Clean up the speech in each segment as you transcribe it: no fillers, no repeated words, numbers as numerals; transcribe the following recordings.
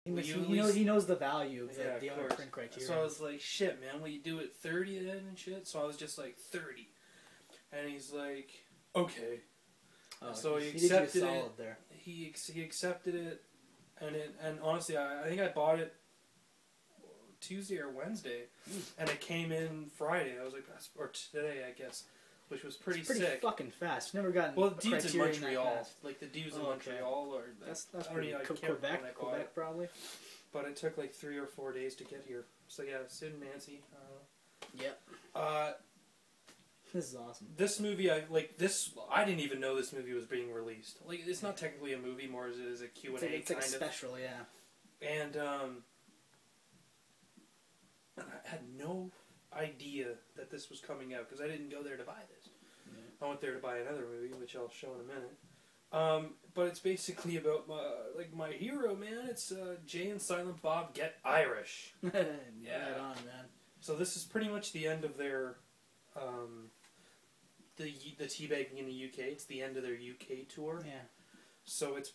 He knows the value of the other print criteria. So I was like, shit, man, will you do it 30 then and shit? So I was just like, 30. And he's like, okay. Oh, so he accepted it. There. He accepted it, and honestly, I think I bought it Tuesday or Wednesday, and it came in Friday. I was like, or today, I guess, which was pretty sick. Fucking fast. Never gotten. Well, the dude's in Montreal. Like the dude's in Montreal, or that's pretty Quebec probably. But it took like 3 or 4 days to get here. So yeah, Sid and Nancy. Yep. This is awesome. This movie, I didn't even know this movie was being released. Like, it's not technically a movie, more as it is a Q&A kind of. It's like a special, yeah. And I had no idea that this was coming out, because I didn't go there to buy this. Yeah. I went there to buy another movie, which I'll show in a minute. But it's basically about my hero, man. It's Jay and Silent Bob Get Irish. Yeah. Right on, man. So this is pretty much the end of their... the teabagging in the UK. It's the end of their UK tour. Yeah. So it's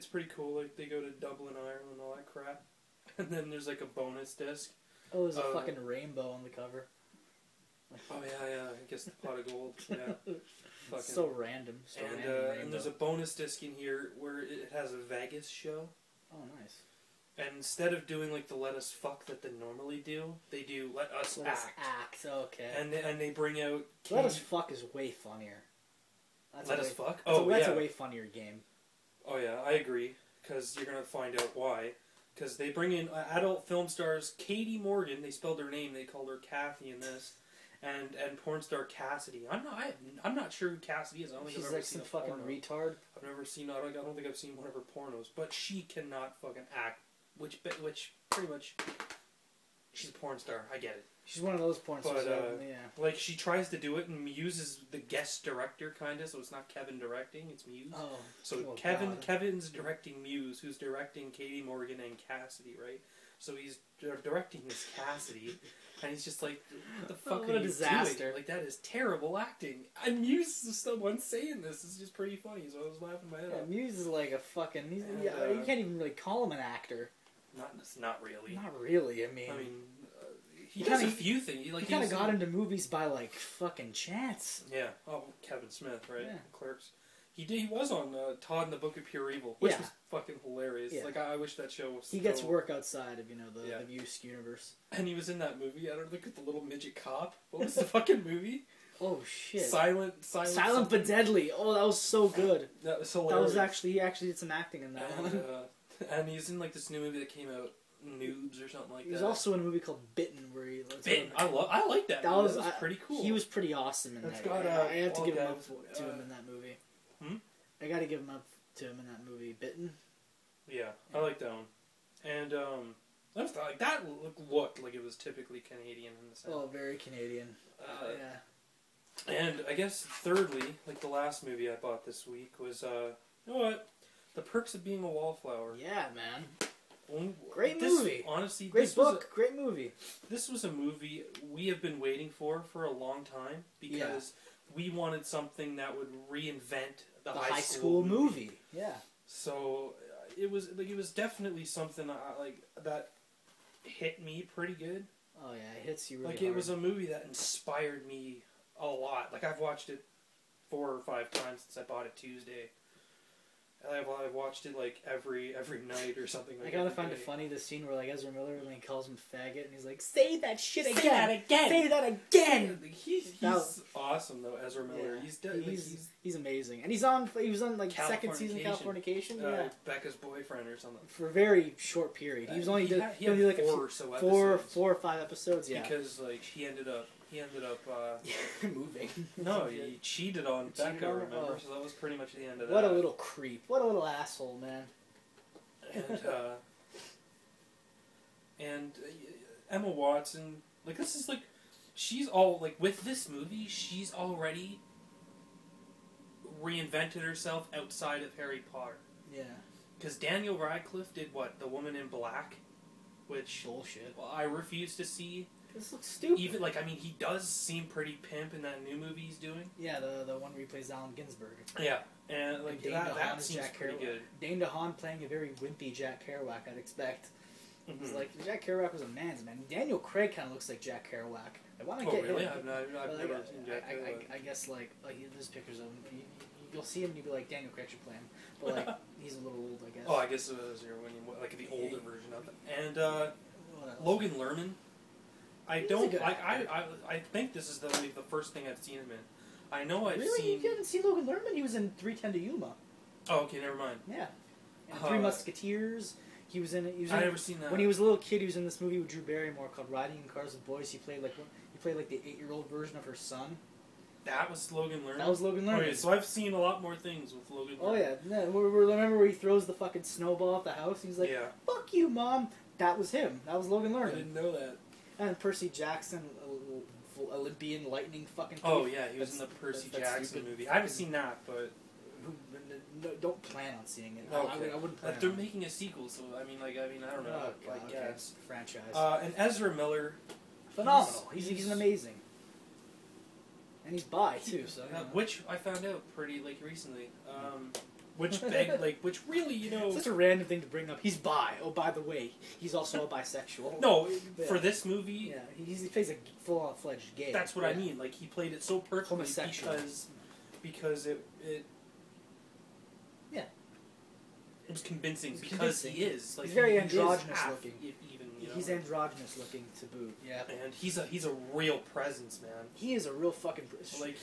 pretty cool. Like they go to Dublin, Ireland, and all that crap. And then there's like a bonus disc. Oh, there's a fucking rainbow on the cover. Oh yeah. I guess the pot of gold. Yeah. So random. And there's a bonus disc in here where it has a Vegas show. Oh, nice. And instead of doing like the Let Us Fuck that they normally do, they do Let Us Act. Okay. And they bring out... Let Us Fuck is way funnier. Let Us Fuck? That's a way funnier game. Oh yeah, I agree. Because you're going to find out why. Because they bring in adult film stars Katie Morgan. They spelled her name. They called her Kathy in this. And porn star Cassidy. I'm not sure who Cassidy is. I don't think I've ever seen a fucking porno. retard. I've never seen... I don't think I've seen one of her pornos. But she cannot fucking act. Which pretty much, she's a porn star. I get it. She's one of those porn stars. Yeah. Like she tries to do it, and Muse is the guest director, kind of. So it's not Kevin directing; it's Muse. Oh. So Kevin's directing Muse, who's directing Katie Morgan and Cassidy, right? So he's directing this Cassidy, and he's just like, "What the fuck are you doing? Like that is terrible acting." And Muse is the one saying this. It's just pretty funny. So I was laughing my head off. Muse is like a fucking. You can't even really call him an actor. Not really. Not really. I mean, he does a few things. He kind of got into movies by like fucking chance. Yeah. Oh, Kevin Smith, right? Yeah. Clerks. He was on Todd and the Book of Pure Evil, which was fucking hilarious. Yeah. Like I wish that show was. He gets work outside of the Muse universe. And he was in that movie. I don't think with the little midget cop. What was the fucking movie? Oh shit! Silent but deadly. Oh, that was so good. That was hilarious. That was actually he actually did some acting in that one. And he's in like this new movie that came out, Noobs or something like that. He was also in a movie called Bitten, where he... Bitten! I like that movie. That was pretty cool. He was pretty awesome in that. I have to give him up to him in that movie. I gotta give him up to him in that movie, Bitten. Yeah, I like that one. And, I thought, like, that looked like it was typically Canadian in the sense. Oh, very Canadian. Yeah. And I guess, thirdly, like the last movie I bought this week was, you know what? The Perks of Being a Wallflower. Yeah, man. Great movie. Honestly, great book. Great movie. This was a movie we have been waiting for a long time because we wanted something that would reinvent the high school movie. Yeah. So it was definitely something that hit me pretty good. Oh yeah, it hits you really hard. It was a movie that inspired me a lot. Like I've watched it 4 or 5 times since I bought it Tuesday. I've watched it like every night or something. Like I gotta find it funny the scene where like Ezra Miller when he calls him faggot and he's like, "Say that shit again! Say that again! Say that again!" He's awesome though, Ezra Miller. Yeah. He's amazing, and he was on like second season Californication. Yeah, Becca's boyfriend or something for a very short period. He was only like 4 or 5 episodes. Yeah, because like he ended up moving. No, he cheated on Becca, remember? So that was pretty much the end of that. What a little creep. What a little asshole, man. And Emma Watson, like this is like, she's all, like with this movie, she's already reinvented herself outside of Harry Potter. Yeah. Because Daniel Radcliffe did what? The Woman in Black? Which... Bullshit. Well, I refuse to see... This looks stupid. Even he does seem pretty pimp in that new movie he's doing. Yeah, the one where he plays Allen Ginsberg. Yeah, and that seems Jack pretty good. Dane DeHaan playing a very wimpy Jack Kerouac, I'd expect. It's like Jack Kerouac was a man's man. Daniel Craig kind of looks like Jack Kerouac. I want to get really? him. I've never seen Jack Kerouac. I guess there's pictures of him. You'll see him and you'll be like, Daniel Craig should play him. But he's a little old, I guess. Oh, I guess it was the older version of it. And Logan Lerman. I think this is the first thing I've seen him in. I know I've seen. You haven't seen Logan Lerman? He was in 3:10 to Yuma. Oh, okay, never mind. Yeah. And Three Musketeers. He was in it. I've never seen that. When he was a little kid, he was in this movie with Drew Barrymore called Riding in Cars with Boys. He played the 8-year-old version of her son. That was Logan Lerman? That was Logan Lerman. Okay, so I've seen a lot more things with Logan Lerman. Oh, yeah. Remember where he throws the fucking snowball at the house? He's like, fuck you, Mom. That was him. That was Logan Lerman. I didn't know that. And Percy Jackson, Olympian lightning fucking thief. Oh, yeah. He was in the Percy Jackson movie. I haven't seen that, but... Don't plan on seeing it. Okay. I wouldn't plan They're on making a sequel, so I don't know. I guess. Franchise. And Ezra Miller... Phenomenal. He's amazing. And he's bi too, so which I found out pretty recently. Which really, Such a random thing to bring up. He's bi. Oh, by the way, he's also a bisexual. No, for this movie, he plays a full-fledged gay. That's what I mean. He played it so perfectly because it it was convincing because he is. He's very androgynous looking. He's androgynous looking to boot. Yeah. And he's a real presence, man. He is a real fucking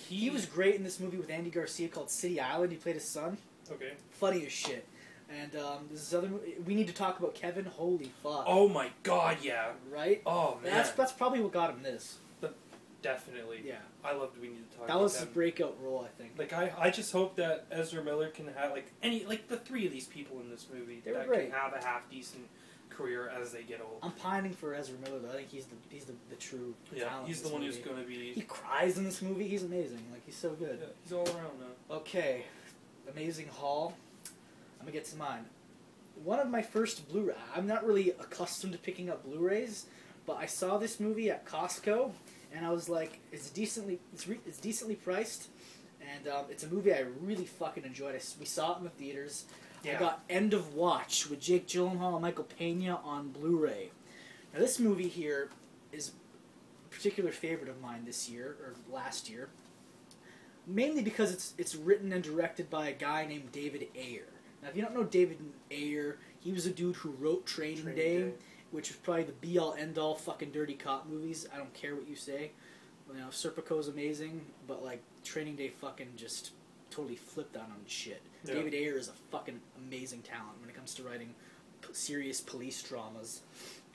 he was great in this movie with Andy Garcia called City Island. He played his son. Okay. Funny as shit. And this other movie, we need to talk about Kevin. Holy fuck. Oh my god, yeah. Right? Oh man. That's probably what got him this. Definitely. Yeah. I loved We Need to Talk That About was his breakout role, I think. I just hope that Ezra Miller can have the three of these people in this movie they were great. Can have a half decent career as they get old. I'm pining for Ezra Miller though. I think he's the true talent. He's the one who's gonna be. He cries in this movie. He's amazing. He's so good. Yeah, he's all around now. Okay, amazing haul. I'm gonna get to mine. One of my first Blu-ray. I'm not really accustomed to picking up Blu-rays, but I saw this movie at Costco, and I was like, it's decently priced, and it's a movie I really fucking enjoyed. We saw it in the theaters. Yeah. I got End of Watch with Jake Gyllenhaal and Michael Pena on Blu-ray. Now this movie here is a particular favorite of mine this year, or last year, mainly because it's written and directed by a guy named David Ayer. Now if you don't know David Ayer, he was a dude who wrote Training Day, which was probably the be-all, end-all fucking dirty cop movies. I don't care what you say. Serpico's amazing, but Training Day fucking just totally flipped out on shit. Yeah. David Ayer is a fucking amazing talent when it comes to writing serious police dramas.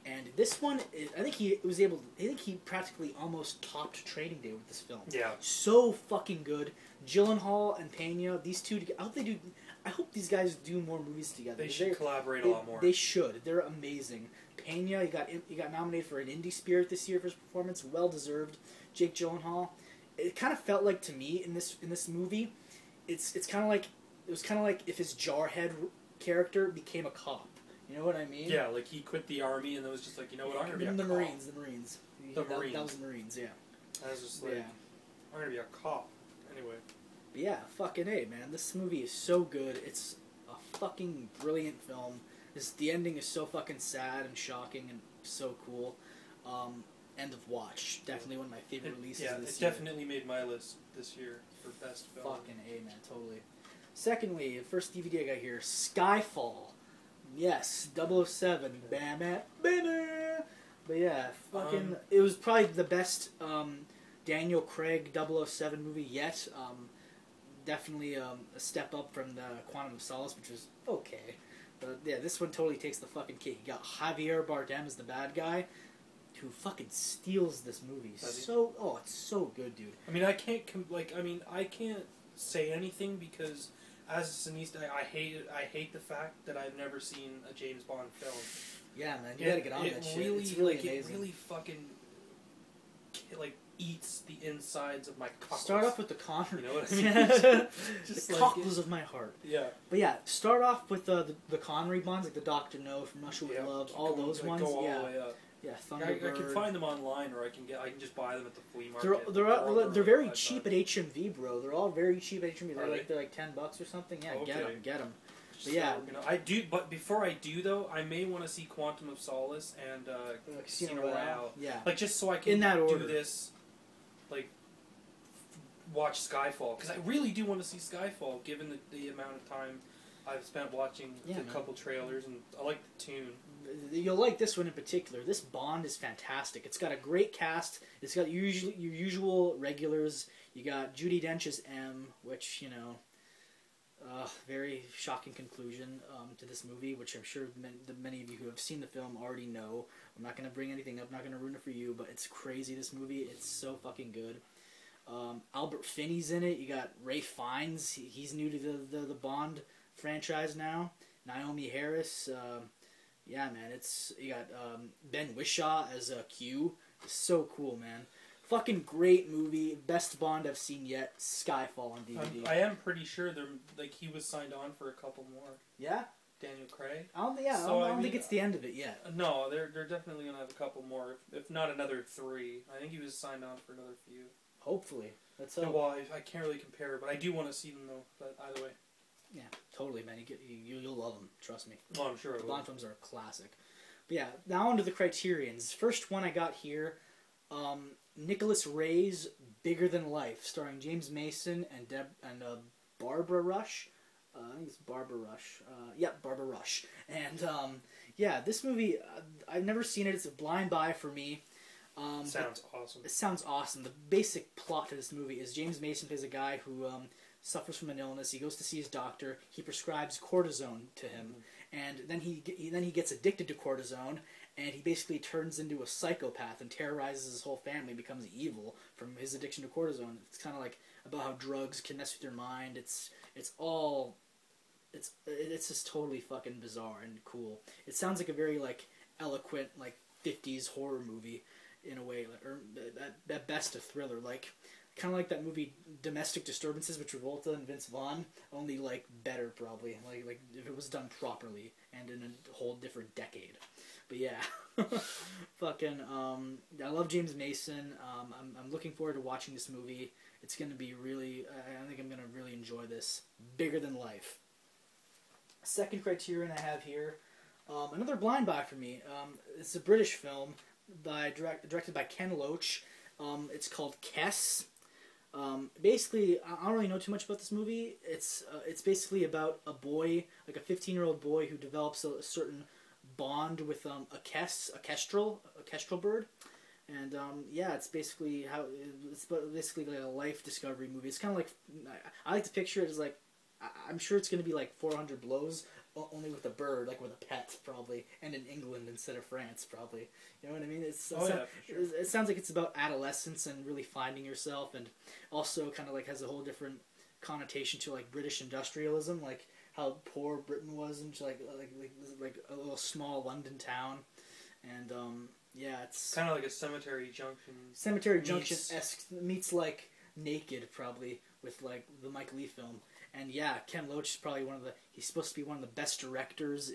And this one, I think he practically almost topped Training Day with this film. Yeah. So fucking good. Gyllenhaal and Pena, these two, I hope these guys do more movies together. They should collaborate a lot more. They should. They're amazing. Pena, he got nominated for an Indie Spirit this year for his performance. Well deserved. Jake Gyllenhaal. It kind of felt like to me in this movie, it was kind of like if his Jarhead character became a cop. You know what I mean? Yeah, he quit the army and it was just I'm gonna be a cop. The Marines. That was the Marines. Yeah. I was just I'm gonna be a cop. Anyway. But yeah, fucking A, man. This movie is so good. It's a fucking brilliant film. The ending is so fucking sad and shocking and so cool. End of Watch. Definitely one of my favorite releases of this year. It definitely made my list this year for best film. Fucking A, man. Totally. Secondly, the first DVD I got here, Skyfall. Yes, 007. Bam, bam, bam. But yeah, fucking... it was probably the best Daniel Craig 007 movie yet. Definitely a step up from the Quantum of Solace, which was okay. But yeah, this one totally takes the fucking cake. You got Javier Bardem as the bad guy, who fucking steals this movie. It's so good, dude. I mean, I can't say anything because as a cineasta, I hate the fact that I've never seen a James Bond film. Yeah, man, you gotta get on that shit. Really, it's really amazing. It really fucking eats the insides of my cockles. Start off with the Connery. You know what I mean? Just the cockles of my heart. Yeah. But yeah, start off with the Connery bonds, like the Dr. No from Russia with Love, all those ones. Go all yeah. the way up. Yeah, Thunderbird. I can find them online, or I can just buy them at the flea market. They're very cheap at HMV, bro. They're all very cheap at HMV. They're like $10 or something. Yeah, okay. Get them. But yeah, I do. But before I do though, I may want to see Quantum of Solace and Casino Royale. Yeah, like just so I can do this, like watch Skyfall, because I really do want to see Skyfall, given the amount of time I've spent watching a couple trailers, and I like the tune. You'll like this one in particular. This Bond is fantastic. It's got a great cast. It's got your usual regulars. You got Judi Dench as M, which, you know, very shocking conclusion to this movie, which I'm sure many of you who have seen the film already know. I'm not going to bring anything up, I'm not going to ruin it for you, but it's crazy, this movie. It's so fucking good. Albert Finney's in it. You got Ray Fiennes. He's new to the Bond franchise now. Naomi Harris. Yeah, man. You got Ben Whishaw as Q. It's so cool, man. Fucking great movie. Best Bond I've seen yet. Skyfall on DVD. I am pretty sure he was signed on for a couple more. Yeah? Daniel Craig. I don't think it's the end of it yet. No, they're definitely gonna have a couple more, if not another 3. I think he was signed on for another few. Hopefully. That's well, I can't really compare, but I do want to see them though. But either way. Yeah, totally, man. You'll love them. Trust me. Oh, I'm sure I will. The Bond films are a classic. But yeah, now on to the criterions. First one I got here, Nicholas Ray's Bigger Than Life, starring James Mason and Barbara Rush. I think it's Barbara Rush. Barbara Rush. And yeah, this movie, I've never seen it. It's a blind buy for me. Sounds awesome. It sounds awesome. The basic plot to this movie is James Mason plays a guy who suffers from an illness. He goes to see his doctor. He prescribes cortisone to him, and then he gets addicted to cortisone, and he basically turns into a psychopath and terrorizes his whole family. Becomes evil from his addiction to cortisone. It's kind of like about how drugs can mess with your mind. It's just totally fucking bizarre and cool. It sounds like a very like eloquent like 50s horror movie in a way, or at best a thriller, like kind of like that movie Domestic Disturbances with Travolta and Vince Vaughn, only like better probably, like if it was done properly and in a whole different decade. But yeah, fucking I love James Mason. I'm looking forward to watching this movie. It's gonna be really, I think I'm gonna really enjoy this. Bigger Than Life. Second criterion I have here, another blind buy for me. It's a British film directed by Ken Loach. It's called Kess. Basically, I don't really know too much about this movie. It's basically about a boy, like a 15-year-old boy, who develops a certain bond with a kestrel bird, and yeah, it's basically like a life discovery movie. It's kind of like, I like to picture it as like, I'm sure it's going to be like 400 Blows, only with a bird, like with a pet, probably, and in England instead of France, probably. You know what I mean? It sounds like it's about adolescence and really finding yourself, and also kind of like has a whole different connotation to like British industrialism, like how poor Britain was, and like a little small London town, and yeah, it's kind of like a Cemetery Junction. Cemetery Junction-esque meets like Naked, probably, with like the Mike Leigh film. And yeah, Ken Loach is probably he's supposed to be one of the best directors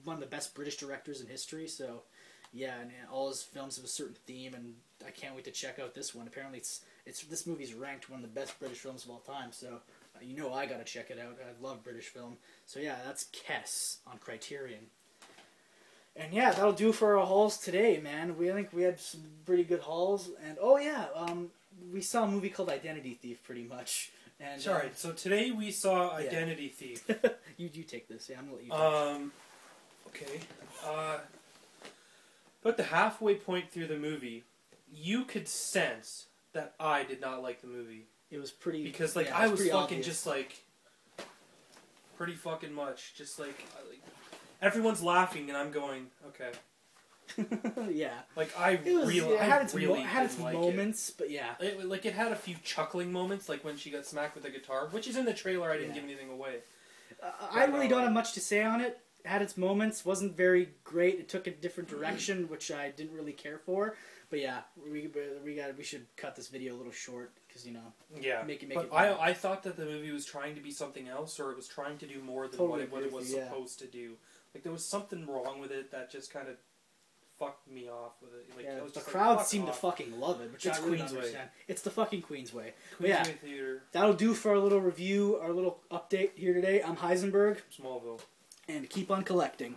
one of the best British directors in history. So yeah, and all his films have a certain theme, and I can't wait to check out this one. Apparently, this movie's ranked one of the best British films of all time. So you know I gotta check it out. I love British film. So yeah, that's Kess on Criterion. And yeah, that'll do for our hauls today, man. I think we had some pretty good hauls. And oh yeah, we saw a movie called Identity Thief, pretty much. And, sorry, so today we saw Identity Thief. you take this. Yeah, I'm gonna let you take okay. About the halfway point through the movie, you could sense that I did not like the movie. It was pretty... Because, like, I was fucking obvious. Just, like... Pretty fucking much. Just, like... Everyone's laughing, and I'm going, okay. Yeah. Like, it had its moments, but yeah. It had a few chuckling moments, like when she got smacked with a guitar, which is in the trailer. I didn't give anything away. I really don't have much to say on it. had its moments. Wasn't very great. It took a different direction, which I didn't really care for. But yeah, we should cut this video a little short because make it. I thought that the movie was trying to be something else, or it was trying to do more than what it was supposed to do. Like there was something wrong with it that just kind of fucked me off with it. Like, the crowd seemed to fucking love it, which it's I really Queensway. Understand. It's the fucking Queensway. Queensway Theater. That'll do for our little review, our little update here today. I'm Heisenberg. Smallville. And keep on collecting.